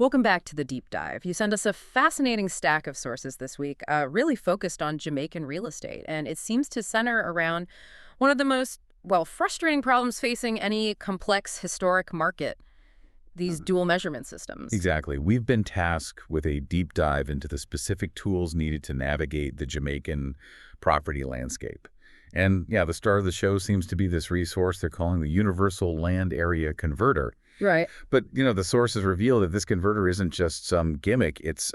Welcome back to the deep dive. You sent us a fascinating stack of sources this week, really focused on Jamaican real estate, and it seems to center around one of the most, well, frustrating problems facing any complex historic market, these dual measurement systems. Exactly. We've been tasked with a deep dive into the specific tools needed to navigate the Jamaican property landscape. And yeah, the star of the show seems to be this resource they're calling the Universal Land Area Converter. Right. But, the sources reveal that this converter isn't just some gimmick. It's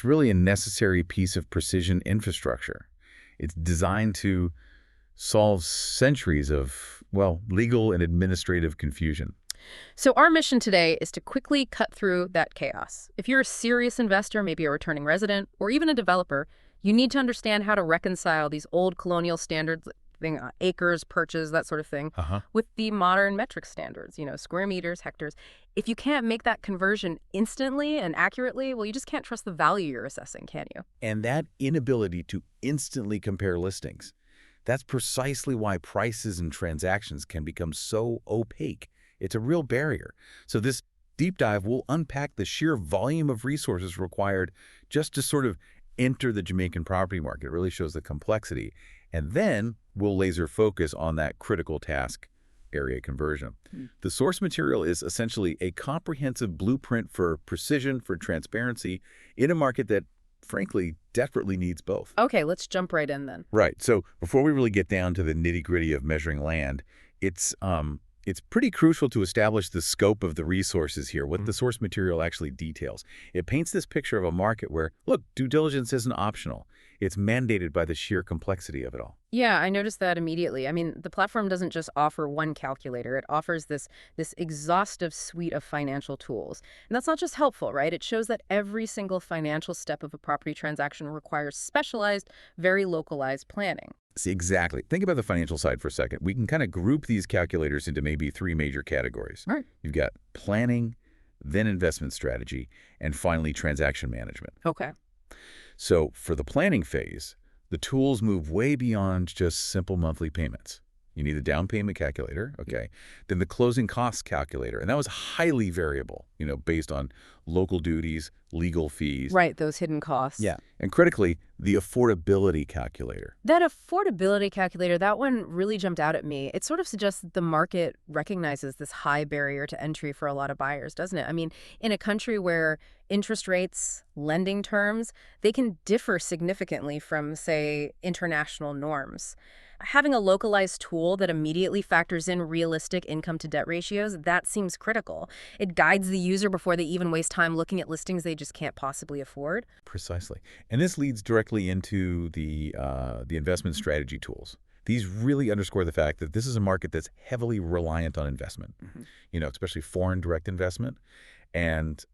really a necessary piece of precision infrastructure. It's designed to solve centuries of, well, legal and administrative confusion. So our mission today is to quickly cut through that chaos. If you're a serious investor, maybe a returning resident, or even a developer, you need to understand how to reconcile these old colonial standards, acres, perches, that sort of thing, with the modern metric standards, square meters, hectares. If you can't make that conversion instantly and accurately, well, you just can't trust the value you're assessing, can you? And that inability to instantly compare listings, that's precisely why prices and transactions can become so opaque. It's a real barrier. So this deep dive will unpack the sheer volume of resources required just to sort of enter the Jamaican property market. It really shows the complexity. And then we'll laser focus on that critical task, area conversion. The source material is essentially a comprehensive blueprint for precision, for transparency, in a market that, frankly, desperately needs both. Okay, let's jump right in then. Right. So before we really get down to the nitty-gritty of measuring land, it's pretty crucial to establish the scope of the resources here, what the source material actually details. It paints this picture of a market where, look, due diligence isn't optional. It's mandated by the sheer complexity of it all. Yeah, I noticed that immediately. I mean, the platform doesn't just offer one calculator. It offers this exhaustive suite of financial tools. And that's not just helpful, right? It shows that every single financial step of a property transaction requires specialized, very localized planning. See, exactly. Think about the financial side for a second. We can kind of group these calculators into maybe three major categories. Right. You've got planning, then investment strategy, and finally transaction management. Okay. So for the planning phase, the tools move way beyond just simple monthly payments. You need the down payment calculator, okay, then the closing costs calculator, and that was highly variable, based on local duties, legal fees. Right, those hidden costs. Yeah, and critically, the affordability calculator. That affordability calculator, that one really jumped out at me. It sort of suggests that the market recognizes this high barrier to entry for a lot of buyers, doesn't it? I mean, in a country where interest rates, lending terms, they can differ significantly from, say, international norms. Having a localized tool that immediately factors in realistic income-to-debt ratios, that seems critical. It guides the user before they even waste time looking at listings they just can't possibly afford. Precisely. And this leads directly into the investment strategy tools. These really underscore the fact that this is a market that's heavily reliant on investment, especially foreign direct investment and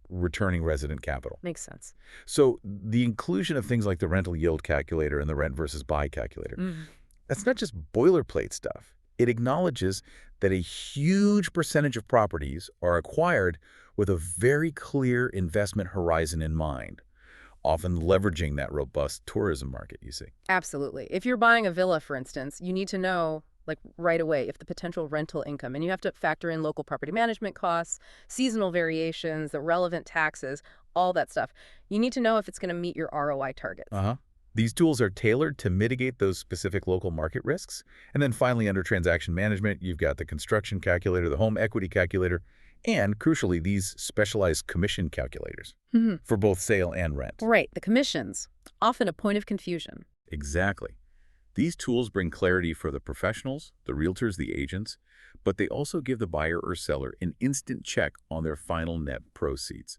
returning resident capital. Makes sense. So the inclusion of things like the rental yield calculator and the rent versus buy calculator, that's not just boilerplate stuff. It acknowledges that a huge percentage of properties are acquired with a very clear investment horizon in mind, often leveraging that robust tourism market, you see. Absolutely. If you're buying a villa, for instance, you need to know right away if the potential rental income, and you have to factor in local property management costs, seasonal variations, the relevant taxes, all that stuff. You need to know if it's going to meet your ROI targets. These tools are tailored to mitigate those specific local market risks. And then finally, under transaction management, you've got the construction calculator, the home equity calculator, and crucially, these specialized commission calculators for both sale and rent. Right, the commissions, often a point of confusion. Exactly. These tools bring clarity for the professionals, the realtors, the agents, but they also give the buyer or seller an instant check on their final net proceeds.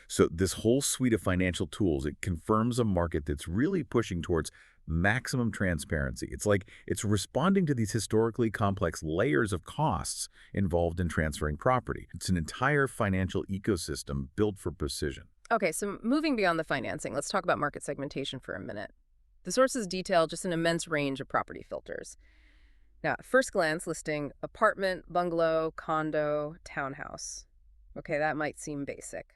So this whole suite of financial tools, it confirms a market that's really pushing towards maximum transparency. It's like it's responding to these historically complex layers of costs involved in transferring property. It's an entire financial ecosystem built for precision. Okay, so moving beyond the financing, let's talk about market segmentation for a minute. The sources detail just an immense range of property filters. Now, at first glance, listing apartment, bungalow, condo, townhouse. Okay, that might seem basic.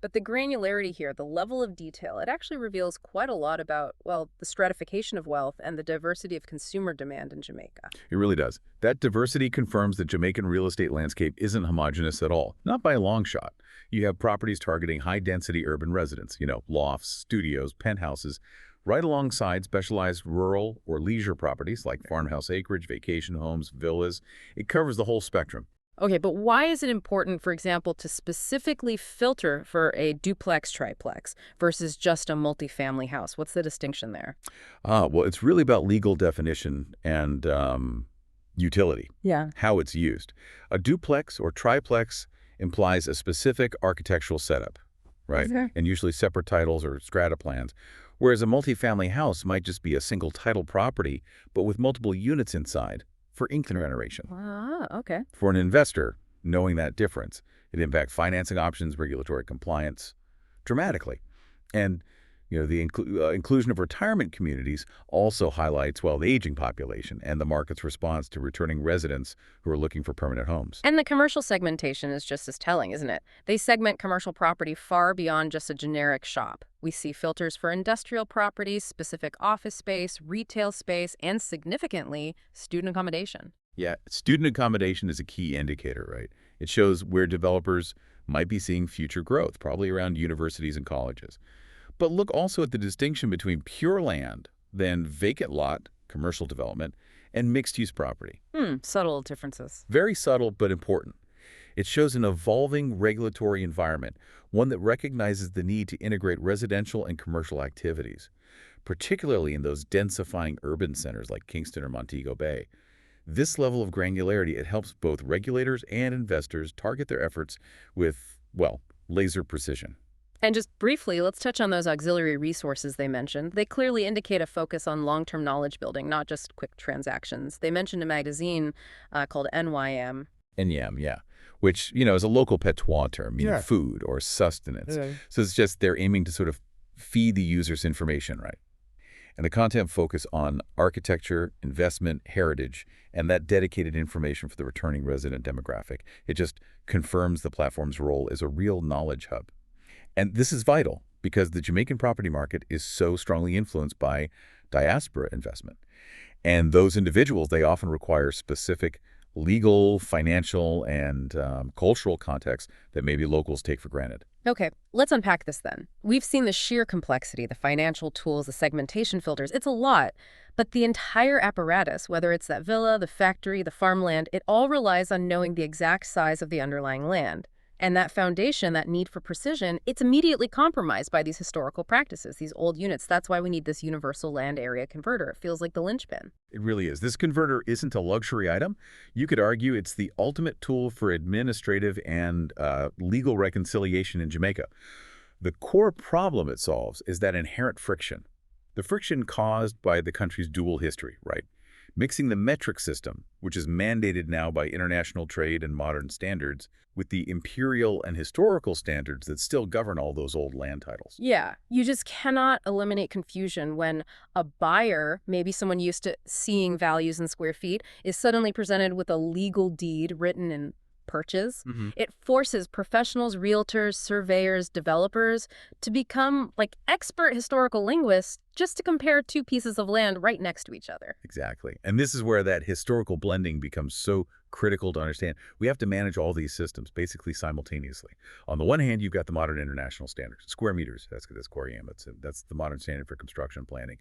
But the granularity here, the level of detail, it actually reveals quite a lot about, well, the stratification of wealth and the diversity of consumer demand in Jamaica. It really does. That diversity confirms the Jamaican real estate landscape isn't homogeneous at all, not by a long shot. You have properties targeting high-density urban residents, lofts, studios, penthouses, right alongside specialized rural or leisure properties like farmhouse acreage, vacation homes, villas. It covers the whole spectrum. Okay, but why is it important, for example, to specifically filter for a duplex triplex versus just a multifamily house? What's the distinction there? Well, it's really about legal definition and utility, Yeah. how it's used. A duplex or triplex implies a specific architectural setup, right? Okay. And usually separate titles or strata plans. Whereas a multifamily house might just be a single title property, but with multiple units inside for income generation. Ah, okay. For an investor, knowing that difference, it impacts financing options, regulatory compliance dramatically. And the inclusion of retirement communities also highlights, well, the aging population and the market's response to returning residents who are looking for permanent homes. And the commercial segmentation is just as telling, isn't it? They segment commercial property far beyond just a generic shop. We see filters for industrial properties, specific office space, retail space, and significantly, student accommodation. Yeah, student accommodation is a key indicator, right? It shows where developers might be seeing future growth, probably around universities and colleges. But look also at the distinction between pure land, then vacant lot, commercial development, and mixed-use property. Subtle differences. Very subtle, but important. It shows an evolving regulatory environment, one that recognizes the need to integrate residential and commercial activities, particularly in those densifying urban centers like Kingston or Montego Bay. This level of granularity, it helps both regulators and investors target their efforts with, well, laser precision. And just briefly, let's touch on those auxiliary resources they mentioned. They clearly indicate a focus on long-term knowledge building, not just quick transactions. They mentioned a magazine called NYM. NYM, yeah, which, is a local patois term, meaning Yeah. food or sustenance. Yeah. So it's just they're aiming to sort of feed the users information, right? And the content focus on architecture, investment, heritage, and that dedicated information for the returning resident demographic. It just confirms the platform's role as a real knowledge hub. And this is vital because the Jamaican property market is so strongly influenced by diaspora investment. And those individuals, they often require specific legal, financial, and cultural context that maybe locals take for granted. Okay, let's unpack this then. We've seen the sheer complexity, the financial tools, the segmentation filters. It's a lot. But the entire apparatus, whether it's that villa, the factory, the farmland, it all relies on knowing the exact size of the underlying land. And that foundation, that need for precision, it's immediately compromised by these historical practices, these old units. That's why we need this universal land area converter. It feels like the linchpin. It really is. This converter isn't a luxury item. You could argue it's the ultimate tool for administrative and legal reconciliation in Jamaica. The core problem it solves is that inherent friction. The friction caused by the country's dual history, right? Mixing the metric system, which is mandated now by international trade and modern standards, with the imperial and historical standards that still govern all those old land titles. Yeah, you just cannot eliminate confusion when a buyer, maybe someone used to seeing values in square feet, is suddenly presented with a legal deed written in Perches. It forces professionals, realtors, surveyors, developers to become like expert historical linguists just to compare two pieces of land right next to each other. Exactly. And this is where that historical blending becomes so critical to understand. We have to manage all these systems basically simultaneously. On the one hand, you've got the modern international standards, square meters, that's Coriam, that's the modern standard for construction planning,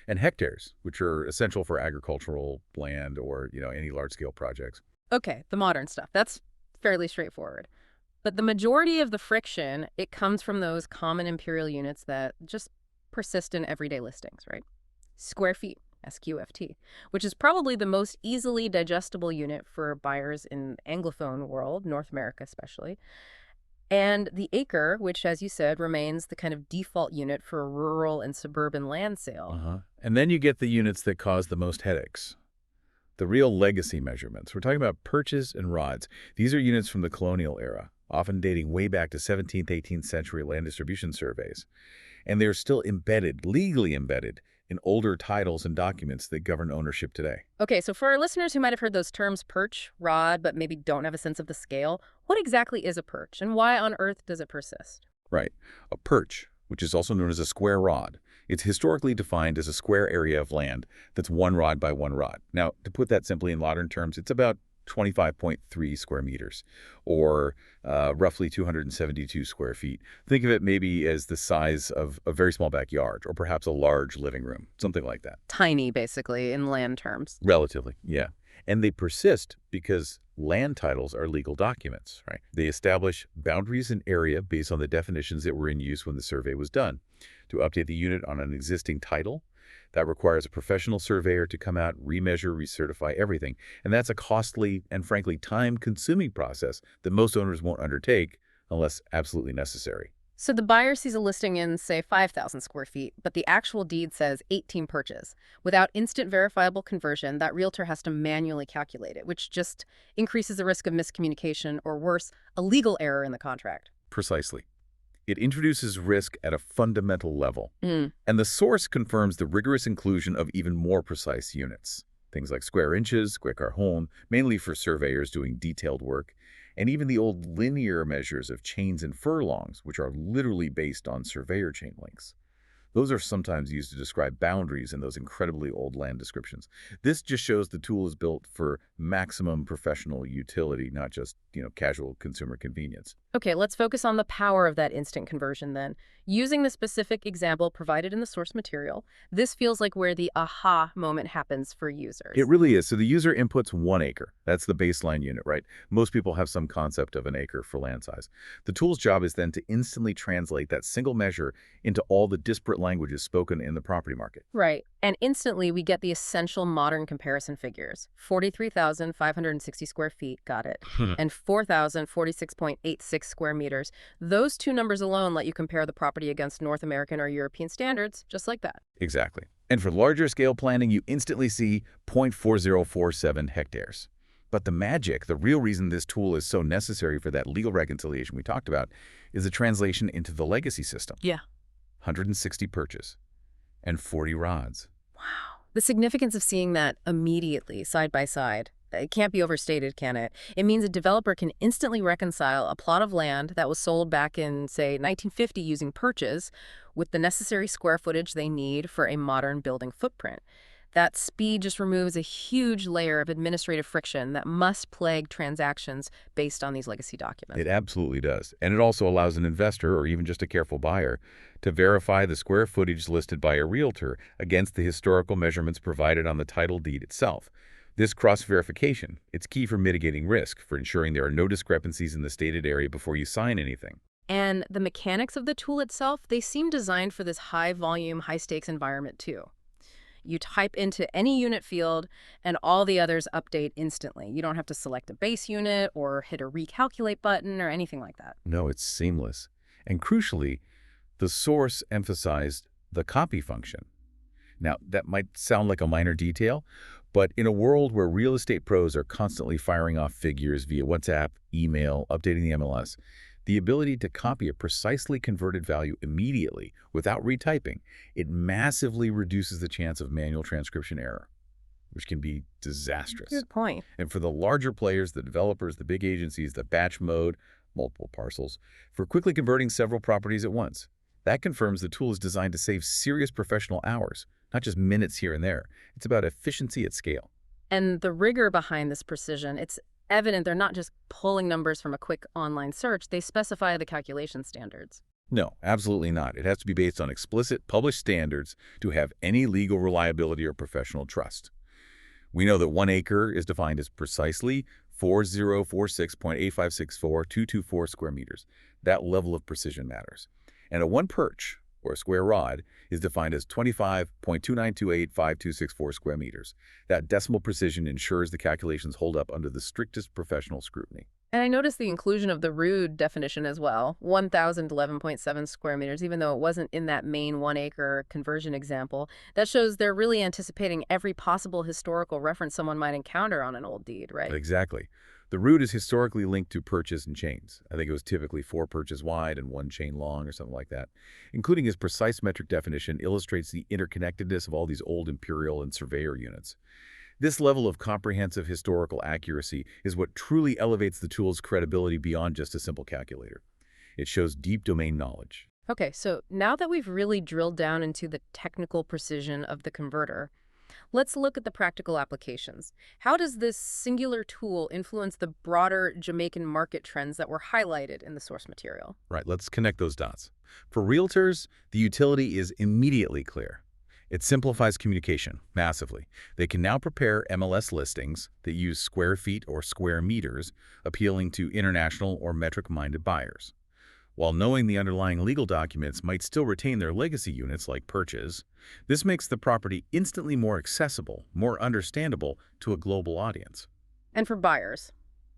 and hectares, which are essential for agricultural land or, any large-scale projects. Okay, the modern stuff. That's fairly straightforward. But the majority of the friction, it comes from those common imperial units that just persist in everyday listings, right? Square feet, SQFT, which is probably the most easily digestible unit for buyers in Anglophone world, North America especially. And the acre, which, as you said, remains the kind of default unit for a rural and suburban land sale. And then you get the units that cause the most headaches. The real legacy measurements. We're talking about perches and rods. These are units from the colonial era, often dating way back to 17th, 18th century land distribution surveys. And they're still embedded, legally embedded, in older titles and documents that govern ownership today. Okay, so for our listeners who might have heard those terms perch, rod, but maybe don't have a sense of the scale, what exactly is a perch and why on earth does it persist? Right. A perch, which is also known as a square rod, it's historically defined as a square area of land that's 1 rod by 1 rod. Now, to put that simply in modern terms, it's about 25.3 square meters, or roughly 272 square feet. Think of it maybe as the size of a very small backyard, or perhaps a large living room, something like that. Tiny, basically, in land terms. Relatively, yeah. And they persist because land titles are legal documents, right? They establish boundaries and area based on the definitions that were in use when the survey was done. To update the unit on an existing title, that requires a professional surveyor to come out, remeasure, recertify everything. And that's a costly and frankly time-consuming process that most owners won't undertake unless absolutely necessary. So the buyer sees a listing in, say, 5,000 square feet, but the actual deed says 18 perches. Without instant verifiable conversion, that realtor has to manually calculate it, which just increases the risk of miscommunication or worse, a legal error in the contract. Precisely. It introduces risk at a fundamental level. Mm. And the source confirms the rigorous inclusion of even more precise units. Things like square inches, Jamaica Homes, mainly for surveyors doing detailed work, and even the old linear measures of chains and furlongs, which are literally based on surveyor chain lengths. Those are sometimes used to describe boundaries in those incredibly old land descriptions. This just shows the tool is built for maximum professional utility, not just, casual consumer convenience. Okay, let's focus on the power of that instant conversion then. Using the specific example provided in the source material, this feels like where the aha moment happens for users. It really is. So the user inputs 1 acre. That's the baseline unit, right? Most people have some concept of an acre for land size. The tool's job is then to instantly translate that single measure into all the disparate languages spoken in the property market. Right. And instantly we get the essential modern comparison figures. 43,560 square feet, got it. And 4,046.86 square meters. Those two numbers alone let you compare the property against North American or European standards, just like that. Exactly. And for larger scale planning, you instantly see 0.4047 hectares. But the magic, the real reason this tool is so necessary for that legal reconciliation we talked about, is the translation into the legacy system. Yeah. 160 perches and 40 rods. Wow. The significance of seeing that immediately, side by side, it can't be overstated, can it? It means a developer can instantly reconcile a plot of land that was sold back in, say, 1950 using Perches with the necessary square footage they need for a modern building footprint. That speed just removes a huge layer of administrative friction that must plague transactions based on these legacy documents. It absolutely does. And it also allows an investor, or even just a careful buyer, to verify the square footage listed by a realtor against the historical measurements provided on the title deed itself. This cross-verification, it's key for mitigating risk, for ensuring there are no discrepancies in the stated area before you sign anything. And the mechanics of the tool itself, they seem designed for this high-volume, high-stakes environment too. You type into any unit field, and all the others update instantly. You don't have to select a base unit or hit a recalculate button or anything like that. No, it's seamless. And crucially, the source emphasized the copy function. Now, that might sound like a minor detail, but in a world where real estate pros are constantly firing off figures via WhatsApp, email, updating the MLS, the ability to copy a precisely converted value immediately without retyping, it massively reduces the chance of manual transcription error, which can be disastrous. Good point. And for the larger players, the developers, the big agencies, the batch mode, multiple parcels, for quickly converting several properties at once, that confirms the tool is designed to save serious professional hours, not just minutes here and there. It's about efficiency at scale. And the rigor behind this precision, it's evident they're not just pulling numbers from a quick online search. They specify the calculation standards. No, absolutely not. It has to be based on explicit published standards to have any legal reliability or professional trust. We know that 1 acre is defined as precisely 4046.8564,224 square meters. That level of precision matters. And a 1 perch, or a square rod, is defined as 25.29285264 square meters. That decimal precision ensures the calculations hold up under the strictest professional scrutiny. And I noticed the inclusion of the rude definition as well, 1,011.7 square meters, even though it wasn't in that main 1 acre conversion example. That shows they're really anticipating every possible historical reference someone might encounter on an old deed, right? Exactly. The root is historically linked to perches and chains. I think it was typically 4 perches wide and 1 chain long or something like that. Including his precise metric definition illustrates the interconnectedness of all these old imperial and surveyor units. This level of comprehensive historical accuracy is what truly elevates the tool's credibility beyond just a simple calculator. It shows deep domain knowledge. Okay, so now that we've really drilled down into the technical precision of the converter, let's look at the practical applications. How does this singular tool influence the broader Jamaican market trends that were highlighted in the source material? Right, let's connect those dots. For realtors, the utility is immediately clear. It simplifies communication massively. They can now prepare MLS listings that use square feet or square meters, appealing to international or metric-minded buyers. While knowing the underlying legal documents might still retain their legacy units like Perches, this makes the property instantly more accessible, more understandable to a global audience. And for buyers,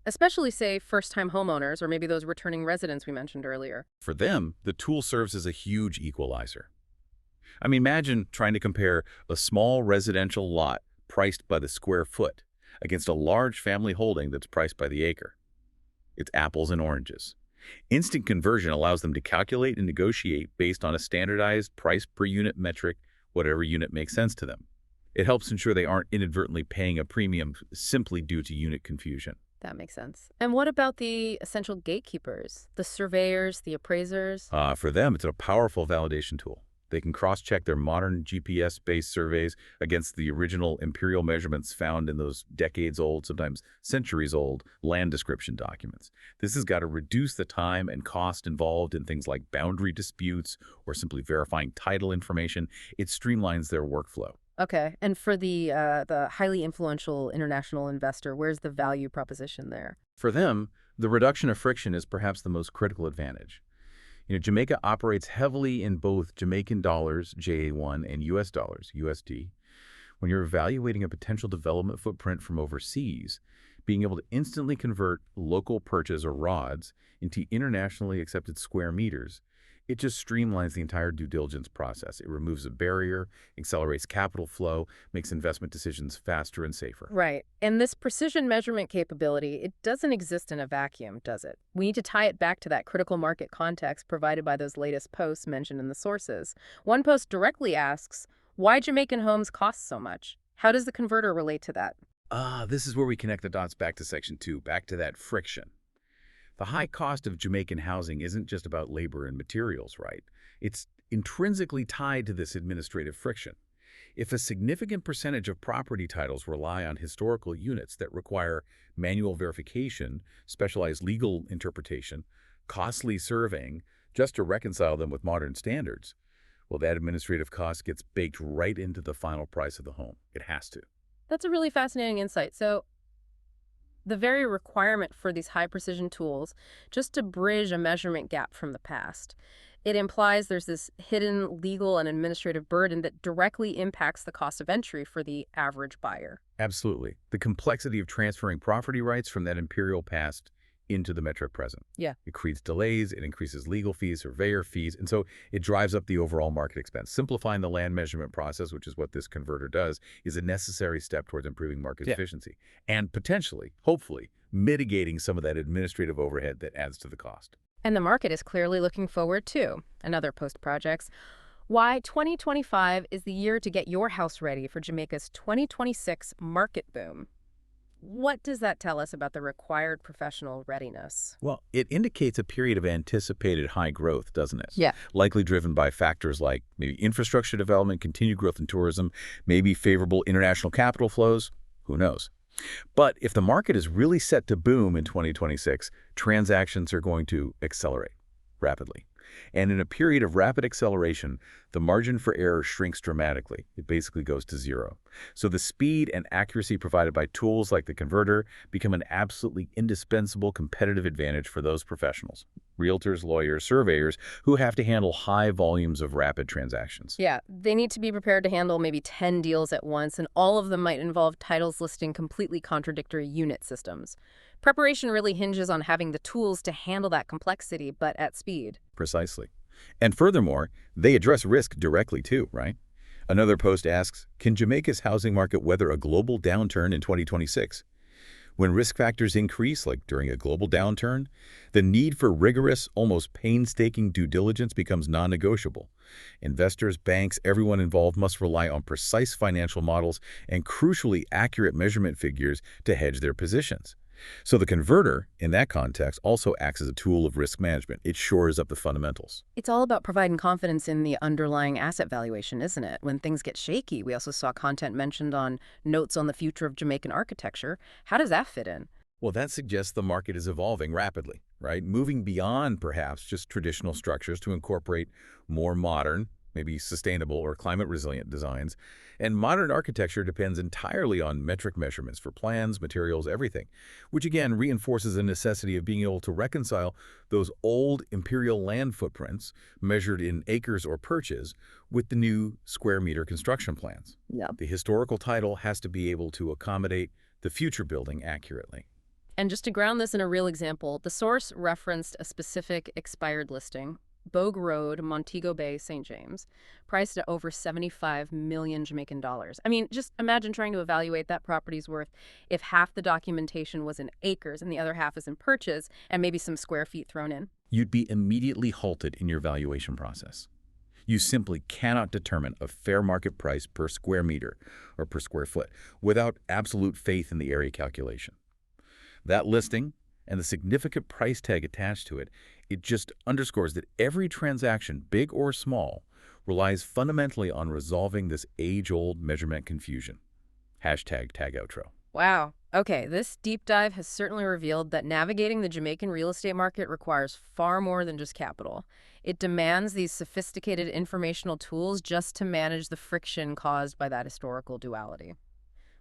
especially, say, first-time homeowners or maybe those returning residents we mentioned earlier. For them, the tool serves as a huge equalizer. I mean, imagine trying to compare a small residential lot priced by the square foot against a large family holding that's priced by the acre. It's apples and oranges. Instant conversion allows them to calculate and negotiate based on a standardized price per unit metric, whatever unit makes sense to them. It helps ensure they aren't inadvertently paying a premium simply due to unit confusion. That makes sense. And what about the essential gatekeepers, the surveyors, the appraisers? For them, it's a powerful validation tool. They can cross-check their modern GPS-based surveys against the original imperial measurements found in those decades-old, sometimes centuries-old, land description documents. This has got to reduce the time and cost involved in things like boundary disputes or simply verifying title information. It streamlines their workflow. Okay, and for the highly influential international investor, where's the value proposition there? For them, the reduction of friction is perhaps the most critical advantage. Jamaica operates heavily in both Jamaican dollars, JA1, and US dollars, USD. When you're evaluating a potential development footprint from overseas, being able to instantly convert local perches or rods into internationally accepted square meters, it just streamlines the entire due diligence process. It removes a barrier, accelerates capital flow, makes investment decisions faster and safer. Right. And this precision measurement capability, it doesn't exist in a vacuum, does it? We need to tie it back to that critical market context provided by those latest posts mentioned in the sources. One post directly asks, why Jamaican homes cost so much? How does the converter relate to that? This is where we connect the dots back to Section 2, back to that friction. The high cost of Jamaican housing isn't just about labor and materials, right? It's intrinsically tied to this administrative friction. If a significant percentage of property titles rely on historical units that require manual verification, specialized legal interpretation, costly surveying, just to reconcile them with modern standards, well, that administrative cost gets baked right into the final price of the home. It has to. That's a really fascinating insight. So the very requirement for these high-precision tools, just to bridge a measurement gap from the past, it implies there's this hidden legal and administrative burden that directly impacts the cost of entry for the average buyer. Absolutely. The complexity of transferring property rights from that imperial past into the metric present. Yeah. It creates delays, it increases legal fees, surveyor fees, and so it drives up the overall market expense. Simplifying the land measurement process, which is what this converter does, is a necessary step towards improving market efficiency and potentially, hopefully, mitigating some of that administrative overhead that adds to the cost. And the market is clearly looking forward to another post projects. Why 2025 is the year to get your house ready for Jamaica's 2026 market boom. What does that tell us about the required professional readiness? Well, it indicates a period of anticipated high growth, doesn't it? Yeah. Likely driven by factors like maybe infrastructure development, continued growth in tourism, maybe favorable international capital flows. Who knows? But if the market is really set to boom in 2026, transactions are going to accelerate rapidly. And in a period of rapid acceleration, the margin for error shrinks dramatically. It basically goes to zero. So the speed and accuracy provided by tools like the converter become an absolutely indispensable competitive advantage for those professionals, realtors, lawyers, surveyors, who have to handle high volumes of rapid transactions. Yeah, they need to be prepared to handle maybe 10 deals at once, and all of them might involve titles listing completely contradictory unit systems. Preparation really hinges on having the tools to handle that complexity, but at speed. Precisely. And furthermore, they address risk directly too, right? Another post asks, can Jamaica's housing market weather a global downturn in 2026? When risk factors increase, like during a global downturn, the need for rigorous, almost painstaking due diligence becomes non-negotiable. Investors, banks, everyone involved must rely on precise financial models and crucially accurate measurement figures to hedge their positions. So the converter, in that context, also acts as a tool of risk management. It shores up the fundamentals. It's all about providing confidence in the underlying asset valuation, isn't it? When things get shaky, we also saw content mentioned on notes on the future of Jamaican architecture. How does that fit in? Well, that suggests the market is evolving rapidly, right? Moving beyond perhaps just traditional structures to incorporate more modern, maybe sustainable or climate resilient designs. And modern architecture depends entirely on metric measurements for plans, materials, everything, which again reinforces the necessity of being able to reconcile those old imperial land footprints measured in acres or perches with the new square meter construction plans. Yeah. The historical title has to be able to accommodate the future building accurately. And just to ground this in a real example, the source referenced a specific expired listing, Bogue Road, Montego Bay, St. James, priced at over 75 million Jamaican dollars. I mean, just imagine trying to evaluate that property's worth if half the documentation was in acres and the other half is in perches and maybe some square feet thrown in. You'd be immediately halted in your valuation process. You simply cannot determine a fair market price per square meter or per square foot without absolute faith in the area calculation. That listing and the significant price tag attached to it, it just underscores that every transaction, big or small, relies fundamentally on resolving this age-old measurement confusion. Hashtag tag outro. Wow. Okay, this deep dive has certainly revealed that navigating the Jamaican real estate market requires far more than just capital. It demands these sophisticated informational tools just to manage the friction caused by that historical duality.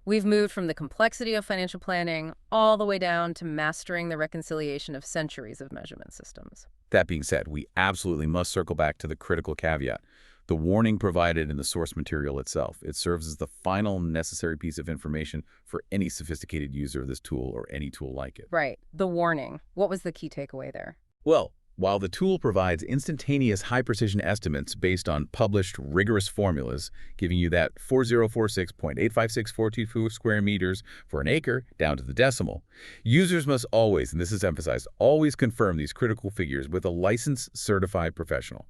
We've moved from the complexity of financial planning all the way down to mastering the reconciliation of centuries of measurement systems. That being said, we absolutely must circle back to the critical caveat, the warning provided in the source material itself. It serves as the final necessary piece of information for any sophisticated user of this tool or any tool like it. Right. The warning. What was the key takeaway there? Well, while the tool provides instantaneous high-precision estimates based on published rigorous formulas, giving you that 4046.85642 square meters for an acre down to the decimal, users must always, and this is emphasized, always confirm these critical figures with a licensed certified professional.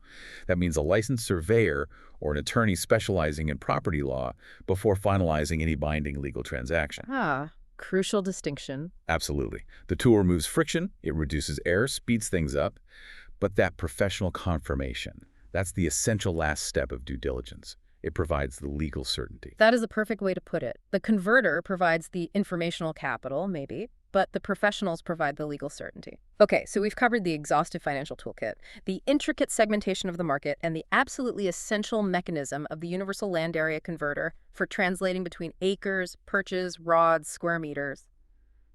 That means a licensed surveyor or an attorney specializing in property law before finalizing any binding legal transaction. Ah, crucial distinction. Absolutely. The tool removes friction, it reduces error, speeds things up, but that professional confirmation, that's the essential last step of due diligence. It provides the legal certainty. That is a perfect way to put it. The converter provides the informational capital, maybe, but the professionals provide the legal certainty. Okay, so we've covered the exhaustive financial toolkit, the intricate segmentation of the market, and the absolutely essential mechanism of the universal land area converter for translating between acres, perches, rods, square meters,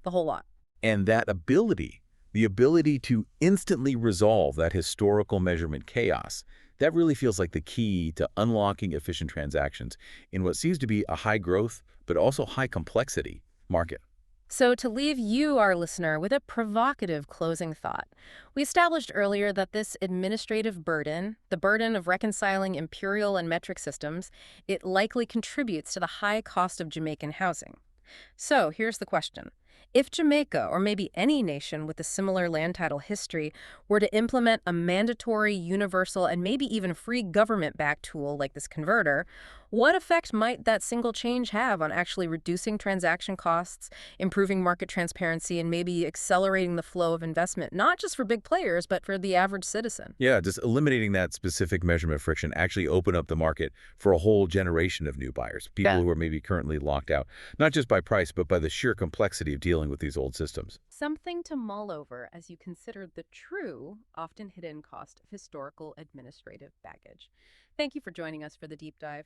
the whole lot. And that ability, the ability to instantly resolve that historical measurement chaos, that really feels like the key to unlocking efficient transactions in what seems to be a high growth, but also high complexity market. So to leave you, our listener, with a provocative closing thought, we established earlier that this administrative burden, the burden of reconciling imperial and metric systems, it likely contributes to the high cost of Jamaican housing. So here's the question. If Jamaica, or maybe any nation with a similar land title history, were to implement a mandatory, universal, and maybe even free government-backed tool like this converter, what effect might that single change have on actually reducing transaction costs, improving market transparency, and maybe accelerating the flow of investment, not just for big players, but for the average citizen? Yeah, just eliminating that specific measurement friction actually open up the market for a whole generation of new buyers, people who are maybe currently locked out, not just by price, but by the sheer complexity of dealing with these old systems. Something to mull over as you consider the true, often hidden cost of historical administrative baggage. Thank you for joining us for the deep dive.